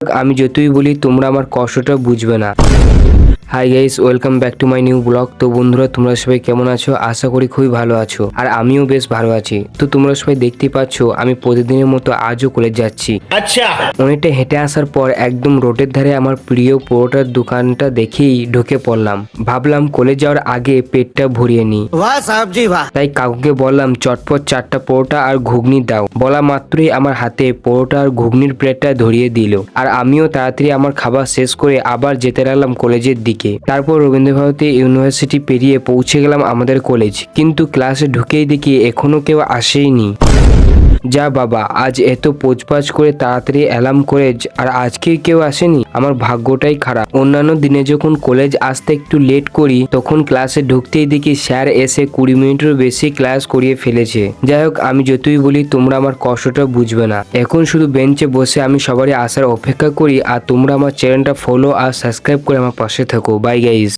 আমি যতই বলি তোমরা আমার কষ্টটা বুঝবে না। Hi guys, welcome back to my new blog. তো বন্ধুরা, তোমরা সবাই কেমন আছো? আশা করি খুবই ভালো আছো, আর আমিও বেশ ভালো আছি। তো তোমরা সবাই দেখতেই পাচ্ছ আমি প্রতিদিনের মতো আজও কলেজ যাচ্ছি। আচ্ছা, অনেকটা হেঁটে আসার পর একদম রোডের ধারে আমার প্রিয় পরোটার দোকানটা দেখেই ঢুকে পড়লাম। ভাবলাম কলেজ যাওয়ার আগে পেটটা ভরিয়ে নি। তাই কাকুকে বললাম চটপট 4টা পরোটা আর ঘুগনি দাও। বলা মাত্রই আমার হাতে পরোটা আর ঘুগনির প্লেটটা ধরিয়ে দিল, আর আমিও তাড়াতাড়ি আমার খাবার শেষ করে আবার যেতে লাগলাম কলেজের দিকে। তারপর রবীন্দ্রভারতী ইউনিভার্সিটি পেরিয়ে পৌঁছে গেলাম আমাদের কলেজ, কিন্তু ক্লাসে ঢুকেই দেখি এখনো কেউ আসেইনি। যা বাবা, আজ এত পোজপাজ করে তাড়াতাড়ি অ্যালার্ম করে আর আজকে কেউ আসেনি। আমার ভাগ্যটাই খারাপ। অন্যান্য দিনে যখন কলেজ আসতে একটু লেট করি তখন ক্লাসে ঢুকতেই দেখি স্যার এসে 20 মিনিটেরও বেশি ক্লাস করিয়ে ফেলেছে। যাই হোক, আমি যতই বলি তোমরা আমার কষ্টটা বুঝবে না। এখন শুধু বেঞ্চে বসে আমি সবারই আসার অপেক্ষা করি, আর তোমরা আমার চ্যানেলটা ফলো আর সাবস্ক্রাইব করে আমার পাশে থাকো। Bye guys.